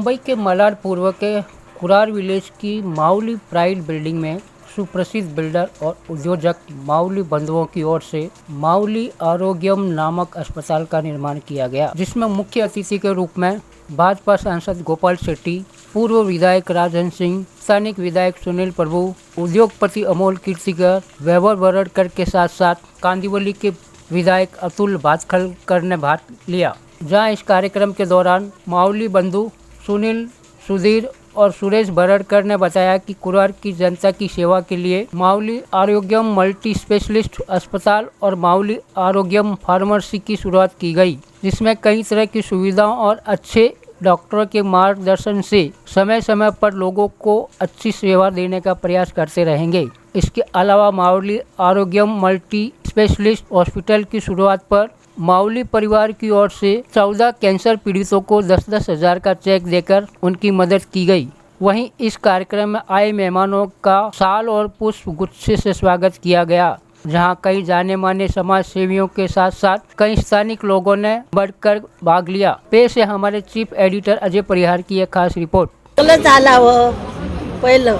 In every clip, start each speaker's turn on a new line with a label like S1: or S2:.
S1: मुंबई के मलाड पूर्व के कुरार विलेज की माउली प्राइड बिल्डिंग में सुप्रसिद्ध बिल्डर और उद्योजक माउली बंधुओं की ओर से माउली आरोग्यम नामक अस्पताल का निर्माण किया गया, जिसमें मुख्य अतिथि के रूप में भाजपा सांसद गोपाल शेट्टी, पूर्व विधायक राजन सिंह, स्थानिक विधायक सुनील प्रभु, उद्योगपति अमोल कीर्तिकर, वैभव बरड़कर के साथ साथ कांदिवली के विधायक अतुल भातखलकर ने भाग लिया। जहां इस कार्यक्रम के दौरान माउली बंधु सुनील, सुधीर और सुरेश बरड़कर ने बताया कि कुरार की जनता की सेवा के लिए माउली आरोग्यम मल्टी स्पेशलिस्ट अस्पताल और माउली आरोग्यम फार्मेसी की शुरुआत की गई, जिसमें कई तरह की सुविधाओं और अच्छे डॉक्टरों के मार्गदर्शन से समय समय पर लोगों को अच्छी सेवा देने का प्रयास करते रहेंगे। इसके अलावा माउली आरोग्यम मल्टी स्पेशलिस्ट हॉस्पिटल की शुरुआत पर माउली परिवार की ओर से 14 कैंसर पीड़ितों को 10-10 हजार का चेक देकर उनकी मदद की गई। वहीं इस कार्यक्रम में आए मेहमानों का शाल और पुष्प गुच्छे से स्वागत किया गया, जहां कई जाने माने समाज सेवियों के साथ साथ कई स्थानिक लोगों ने बढ़कर भाग लिया। पेश है हमारे चीफ एडिटर अजय परिहार की एक खास रिपोर्ट।
S2: चांगलं चालावं, पहिलं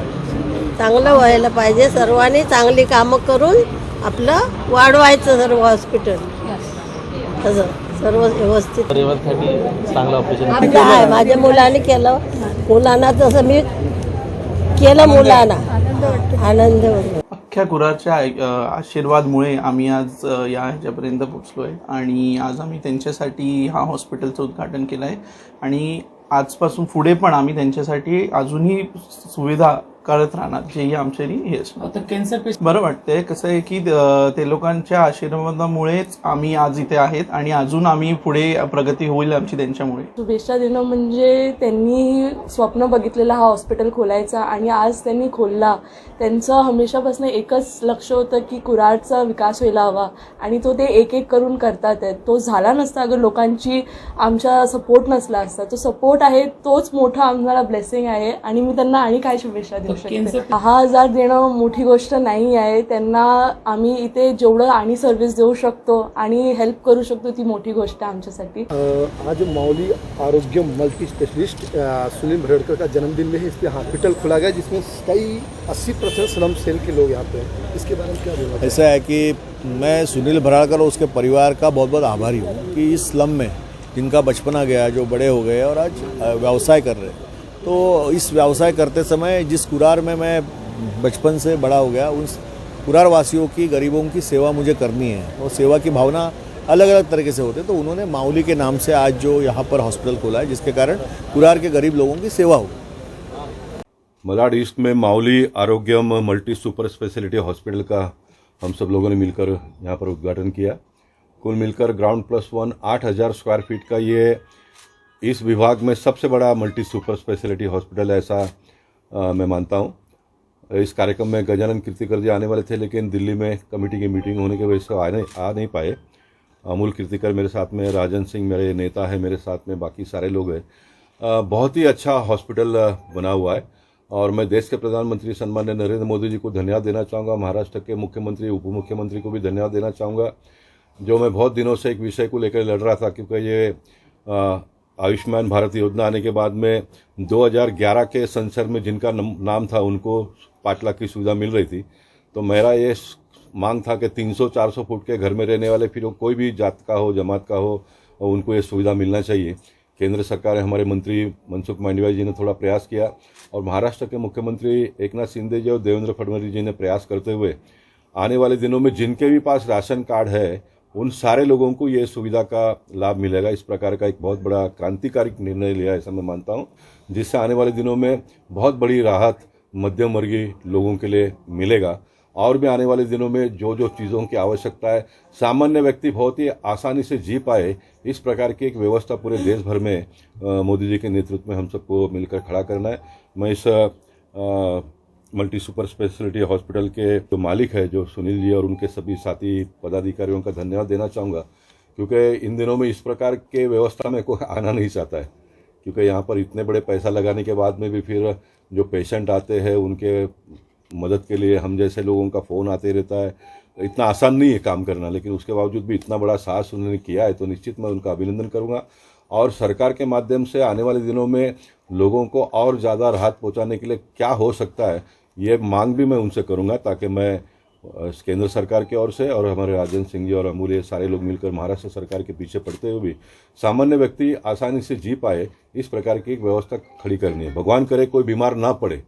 S2: चांगलं व्हायला पाहिजे, सर्वांनी चांगली कामं करून आपलं वाढवायचं सर्व हॉस्पिटल, तसं सर्व व्यवस्थित
S3: चांगलं ऑपरेशन
S2: आहे. माझ्या मुलाने केलं, मुलांना तसं मी केलं, मुलांना आनंद होतो.
S3: अख्ख्या कुरारच्या आशीर्वादमुळे आम्ही आज या ह्याच्यापर्यंत पोचलो आहे आणि आज आम्ही त्यांच्यासाठी हा हॉस्पिटलचं उद्घाटन केलं आहे आणि आजपासून पुढे पण आम्ही त्यांच्यासाठी अजूनही सुविधा करत राहणार, जेही आमच्या हे
S4: आता कॅन्सर पेशंट
S3: बरं वाटतंय. कसं आहे की ते लोकांच्या आशीर्वादामुळेच आम्ही आज इथे आहेत आणि अजून आम्ही पुढे प्रगती होईल आमची त्यांच्यामुळे.
S4: शुभेच्छा देणं म्हणजे त्यांनी स्वप्न बघितलेला हा हॉस्पिटल खोलायचा आणि आज त्यांनी खोलला. त्यांचं हमेशापासून एकच लक्ष होतं की कुरारचा विकास व्हायला हवा आणि तो ते एक एक करून करतात आहेत. तो झाला नसता अगर लोकांची आमचा सपोर्ट नसला असता. तो सपोर्ट आहे तोच मोठा आम्हाला ब्लेसिंग आहे आणि मी त्यांना आणि काय शुभेच्छा देऊ शकते. 10,000 देणं मोठी गोष्ट नाही आहे. त्यांना आम्ही इथे जेवढं आणि सर्व्हिस देऊ शकतो आणि हेल्प करू शकतो ती मोठी गोष्ट आहे आमच्यासाठी.
S5: आज माउली आरोग्य मल्टी स्पेशलिस्ट सुनील बरड़कर का जन्मदिन में ही इसलिए हॉस्पिटल खोला गया, जिसमें कई 80% स्लम सेल के लोग यहाँ पे हैं. इसके बारे में क्या बोलना?
S6: ऐसा है कि मैं सुनील बरड़कर और उसके परिवार का बहुत बहुत आभारी हूँ कि इस स्लम में जिनका बचपना गया, जो बड़े हो गए और आज व्यवसाय कर रहे हैं, तो इस व्यवसाय करते समय जिस कुरार में मैं बचपन से बड़ा हो गया, उस कुरार वासियों की, गरीबों की सेवा मुझे करनी है और सेवा की भावना अलग अलग तरीके से होते, तो उन्होंने माउली के नाम से आज जो यहाँ पर हॉस्पिटल खोला है, जिसके कारण कुरार के गरीब लोगों की सेवा हो.
S7: मलाड ईस्ट में माउली आरोग्यम मल्टी सुपर स्पेशलिटी हॉस्पिटल का हम सब लोगों ने मिलकर यहाँ पर उद्घाटन किया. कुल मिलकर ग्राउंड +1 8,000 स्क्वायर फीट का ये इस विभाग में सबसे बड़ा मल्टी सुपर स्पेशलिटी हॉस्पिटल है, ऐसा मैं मानता हूँ. इस कार्यक्रम में गजानन कीर्तिकर जी आने वाले थे, लेकिन दिल्ली में कमेटी की मीटिंग होने की वजह से आ नहीं पाए. अमोल कीर्तिकर मेरे साथ में, राजन सिंह मेरे नेता है मेरे साथ में, बाकी सारे लोग हैं. बहुत ही अच्छा हॉस्पिटल बना हुआ है और मैं देश के प्रधानमंत्री सम्माननीय नरेंद्र मोदी जी को धन्यवाद देना चाहूँगा. महाराष्ट्र के मुख्यमंत्री, उप मुख्यमंत्री को भी धन्यवाद देना चाहूँगा. जो मैं बहुत दिनों से एक विषय को लेकर लड़ रहा था, क्योंकि ये आयुष्मान भारत योजना आने के बाद में 2011 के संसद में जिनका नाम था उनको 5 लाख की सुविधा मिल रही थी. तो मेरा ये मांग था कि 300-400 फुट के घर में रहने वाले, फिर वो कोई भी जात का हो, जमात का हो, उनको ये सुविधा मिलना चाहिए. केंद्र सरकार, हमारे मंत्री मनसुख मांडविया जी ने थोड़ा प्रयास किया और महाराष्ट्र के मुख्यमंत्री एकनाथ शिंदे जी और देवेंद्र फडणवीस जी ने प्रयास करते हुए आने वाले दिनों में जिनके भी पास राशन कार्ड है उन सारे लोगों को ये सुविधा का लाभ मिलेगा. इस प्रकार का एक बहुत बड़ा क्रांतिकारी निर्णय लिया, ऐसा मैं मानता हूँ, जिससे आने वाले दिनों में बहुत बड़ी राहत मध्यम वर्गीय लोगों के लिए मिलेगा. और भी आने वाले दिनों में जो जो चीज़ों की आवश्यकता है, सामान्य व्यक्ति बहुत ही आसानी से जी पाए, इस प्रकार की एक व्यवस्था पूरे देश भर में मोदी जी के नेतृत्व में हम सबको मिलकर खड़ा करना है. मैं इस मल्टी सुपर स्पेशलिटी हॉस्पिटल के जो मालिक है, जो सुनील जी और उनके सभी साथी पदाधिकारियों का धन्यवाद देना चाहूँगा, क्योंकि इन दिनों में इस प्रकार के व्यवस्था में कोई आना नहीं चाहता है, क्योंकि यहाँ पर इतने बड़े पैसा लगाने के बाद में भी फिर जो पेशेंट आते हैं उनके मदद के लिए हम जैसे लोगों का फ़ोन आते रहता है. इतना आसान नहीं है काम करना, लेकिन उसके बावजूद भी इतना बड़ा साहस उन्होंने किया है, तो निश्चित मैं उनका अभिनंदन करूँगा. और सरकार के माध्यम से आने वाले दिनों में लोगों को और ज़्यादा राहत पहुंचाने के लिए क्या हो सकता है, ये मांग भी मैं उनसे करूंगा, ताकि मैं केंद्र सरकार की ओर से और हमारे राजेंद्र सिंह जी और अमूल्य सारे लोग मिलकर महाराष्ट्र सरकार के पीछे पड़ते हुए भी सामान्य व्यक्ति आसानी से जी पाए, इस प्रकार की एक व्यवस्था खड़ी करनी है। भगवान करे कोई बीमार ना पड़े,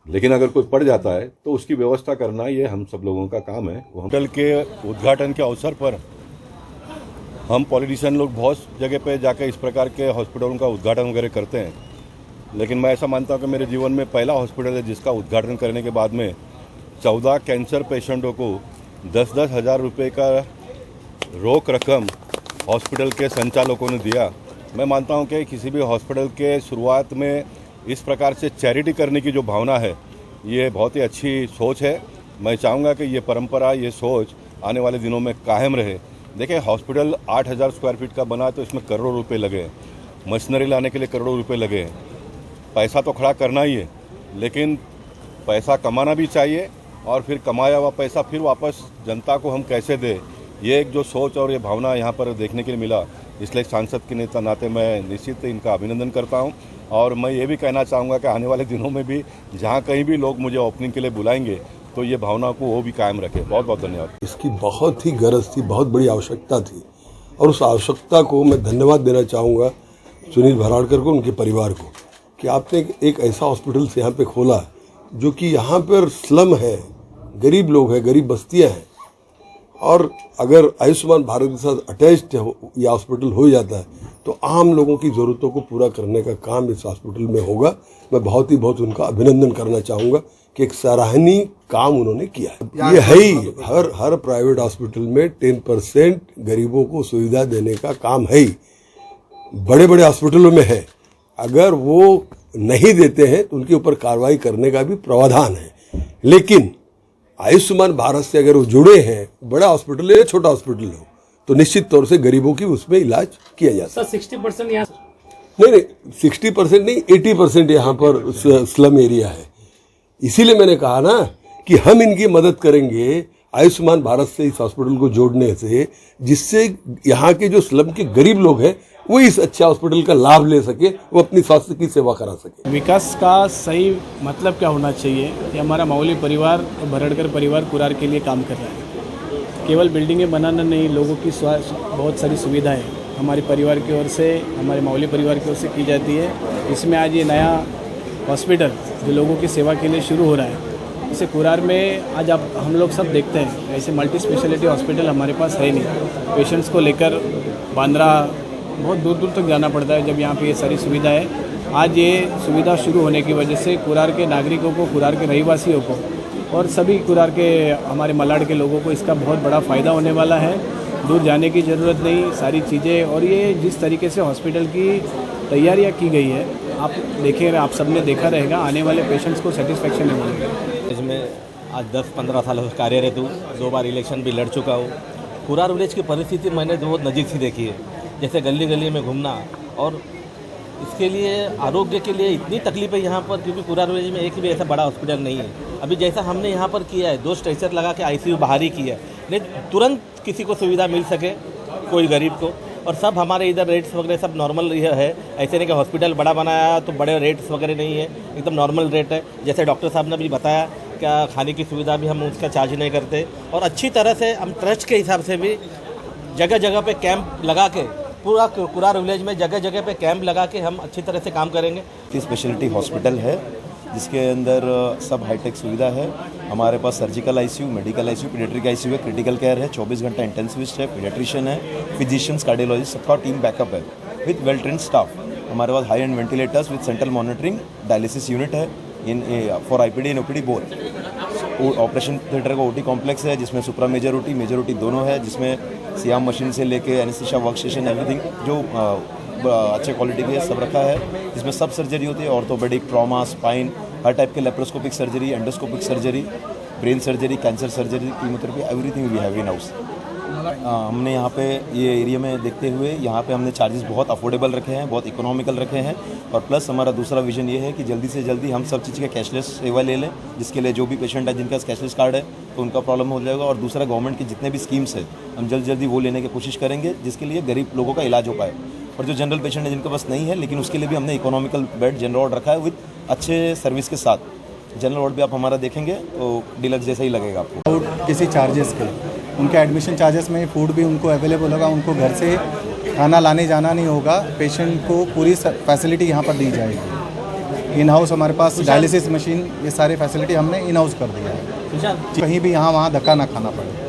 S7: लेकिन अगर कोई पड़ जाता है तो उसकी व्यवस्था करना ये हम सब लोगों का काम है। होटल के उद्घाटन के अवसर पर हम पॉलिटिशियन लोग बहुत जगह पे जाकर इस प्रकार के हॉस्पिटलों का उद्घाटन वगैरह करते हैं, लेकिन मैं ऐसा मानता हूँ कि मेरे जीवन में पहला हॉस्पिटल है जिसका उद्घाटन करने के बाद में 14 कैंसर पेशेंटों को 10-10 हज़ार रुपये का रोक रकम हॉस्पिटल के संचालकों ने दिया। मैं मानता हूं कि किसी भी हॉस्पिटल के शुरुआत में इस प्रकार से चैरिटी करने की जो भावना है, ये बहुत ही अच्छी सोच है। मैं चाहूँगा कि ये परंपरा, ये सोच आने वाले दिनों में कायम रहे। देखिए, हॉस्पिटल 8,000 स्क्वायर फीट का बना तो इसमें करोड़ों रुपये लगे, मशीनरी लाने के लिए करोड़ों रुपये लगे। पैसा तो खड़ा करना ही है, लेकिन पैसा कमाना भी चाहिए और फिर कमाया हुआ पैसा फिर वापस जनता को हम कैसे दें, ये एक जो सोच और ये भावना यहाँ पर देखने के लिए मिला, इसलिए सांसद के नेता नाते मैं निश्चित इनका अभिनंदन करता हूँ। और मैं ये भी कहना चाहूँगा कि आने वाले दिनों में भी जहाँ कहीं भी लोग मुझे ओपनिंग के लिए बुलाएंगे तो ये भावना को वो भी कायम रखे। बहुत बहुत धन्यवाद।
S8: इसकी बहुत ही गरज थी, बहुत बड़ी आवश्यकता थी, और उस आवश्यकता को मैं धन्यवाद देना चाहूँगा सुनील भराड़कर को, उनके परिवार को, कि आपने एक ऐसा हॉस्पिटल से यहाँ पे खोला जो कि यहाँ पर स्लम है, गरीब लोग हैं, गरीब बस्तियाँ हैं, और अगर आयुष्मान भारत के साथ अटैच्ड ये हॉस्पिटल हो जाता है तो आम लोगों की ज़रूरतों को पूरा करने का काम इस हॉस्पिटल में होगा। मैं बहुत उनका अभिनंदन करना चाहूँगा कि एक सराहनीय काम उन्होंने किया है। ये है ही, हर प्राइवेट हॉस्पिटल में 10% गरीबों को सुविधा देने का काम है ही, बड़े बड़े हॉस्पिटलों में है। अगर वो नहीं देते हैं तो उनके ऊपर कार्रवाई करने का भी प्रावधान है, लेकिन आयुष्मान भारत से अगर वो जुड़े हैं, बड़ा हॉस्पिटल हो या छोटा हॉस्पिटल हो, तो निश्चित तौर से गरीबों की उसमें इलाज किया जा सकता है।
S1: 60% यहाँ
S8: नहीं 60% नहीं, 80% यहाँ पर स्लम एरिया है। इसीलिए मैंने कहा ना कि हम इनकी मदद करेंगे आयुष्मान भारत से इस हॉस्पिटल को जोड़ने से, जिससे यहाँ के जो स्लम के गरीब लोग हैं वो इस अच्छे हॉस्पिटल का लाभ ले सके, वो अपनी स्वास्थ्य की सेवा करा सके।
S9: विकास का सही मतलब क्या होना चाहिए, ये हमारा माउली परिवार और भरड़कर परिवार कुरार के लिए काम कर रहा है। केवल बिल्डिंगें बनाना नहीं, लोगों की बहुत सारी सुविधाएं हमारे परिवार की ओर से, हमारे माउली परिवार की ओर से की जाती है। इसमें आज ये नया हॉस्पिटल जो लोगों की सेवा के लिए शुरू हो रहा है, इसे कुरार में आज आप हम लोग सब देखते हैं, ऐसे मल्टी स्पेशलिटी हॉस्पिटल हमारे पास है नहीं। पेशेंट्स को लेकर बांद्रा बहुत दूर दूर तक जाना पड़ता है, जब यहाँ पे ये सारी सुविधा है। आज ये सुविधा शुरू होने की वजह से कुरार के नागरिकों को, कुरार के रहवासियों को और सभी कुरार के हमारे मलाड के लोगों को इसका बहुत बड़ा फ़ायदा होने वाला है। दूर जाने की ज़रूरत नहीं, सारी चीज़ें, और ये जिस तरीके से हॉस्पिटल की तैयारियाँ की गई है, आप देखें, आप सबने देखा रहेगा, आने वाले पेशेंट्स को सेटिस्फेक्शन है मिलेगा।
S10: इसमें आज 10-15 साल कार्यरत हूँ, 2 बार इलेक्शन भी लड़ चुका हूँ। कुरार विलेज की परिस्थिति मैंने बहुत नज़दीक से देखी है, जैसे गली गली में घूमना, और इसके लिए आरोग्य के लिए इतनी तकलीफ है यहाँ पर, क्योंकि कुरार विलेज में एक भी ऐसा बड़ा हॉस्पिटल नहीं है। अभी जैसा हमने यहाँ पर किया है, 2 स्ट्रेचर लगा के ICU बाहर ही किया है, नहीं तुरंत किसी को सुविधा मिल सके, कोई गरीब को। और सब हमारे इधर रेट्स वगैरह सब नॉर्मल है, ऐसे नहीं कि हॉस्पिटल बड़ा बनाया तो बड़े रेट्स वगैरह नहीं है, एकदम नॉर्मल रेट है। जैसे डॉक्टर साहब ने भी बताया, क्या खाने की सुविधा भी हम उसका चार्ज नहीं करते, और अच्छी तरह से हम ट्रस्ट के हिसाब से भी जगह जगह पे कैंप लगा के, पूरा कुरार विलेज में जगह जगह पे कैंप लगा के हम अच्छी तरह से काम करेंगे।
S11: स्पेशलिटी हॉस्पिटल है जिसके अंदर सब हाईटेक सुविधा है। हमारे पास surgical ICU, medical ICU, paediatric ICU है, क्रिटिकल केयर है, 24 घंटा इंटेंसिविस्ट है, पीडियाट्रिशियन है, फिजिशियंस, कार्डियोलॉजिस्ट, सबका टीम बैकअप है विद वेल ट्रेन्ड स्टाफ। हमारे पास high end ventilators with central monitoring, dialysis unit है in for IPD and OPD both. Operation theatre का OT कॉम्प्लेक्स है जिसमें सुप्रा मेजर OT दोनों है, जिसमें सियाम मशीन से लेके एनेस्थीसिया वर्क स्टेशन एवरीथिंग जो अच्छे क्वालिटी के सब रखा है, जिसमें सब सर्जरी होती है, ऑर्थोपेडिक, ट्रॉमा, स्पाइन, हर टाइप के laparoscopic surgery, endoscopic surgery, brain surgery, cancer surgery, chemotherapy, everything we have in house. हमने यहाँ पे ये एरिया में देखते हुए यहाँ पे हमने चार्जेस बहुत अफोर्डेबल रखे हैं, बहुत इकोनॉमिकल रखे हैं, और प्लस हमारा दूसरा विजन ये है कि जल्दी से जल्दी हम सब चीज़ का कैशलेस सेवा ले लें, जिसके लिए जो भी पेशेंट है जिनका कैशलेस कार्ड है तो उनका प्रॉब्लम हो जाएगा। और दूसरा, गवर्नमेंट की जितने भी स्कीम्स है हम जल्दी वो लेने की कोशिश करेंगे, जिसके लिए गरीब लोगों का इलाज हो पाए। और जो जनरल पेशेंट है जिनके पास नहीं है, लेकिन उसके लिए भी हमने इकोनॉमिकल बेड जनरल वार्ड रखा है विद अच्छे सर्विस के साथ। जनरल वार्ड भी आप हमारा देखेंगे तो डिलक्स जैसा ही लगेगा आपको।
S12: किसी चार्जेस के उनके एडमिशन चार्जेस में फूड भी उनको अवेलेबल होगा, उनको घर से खाना लाने जाना नहीं होगा, पेशेंट को पूरी फैसिलिटी यहाँ पर दी जाएगी। इन हाउस हमारे पास डायलिसिस मशीन, ये सारे फैसिलिटी हमने इन हाउस कर दिया है, कहीं भी यहाँ वहाँ धक्का ना खाना पड़े।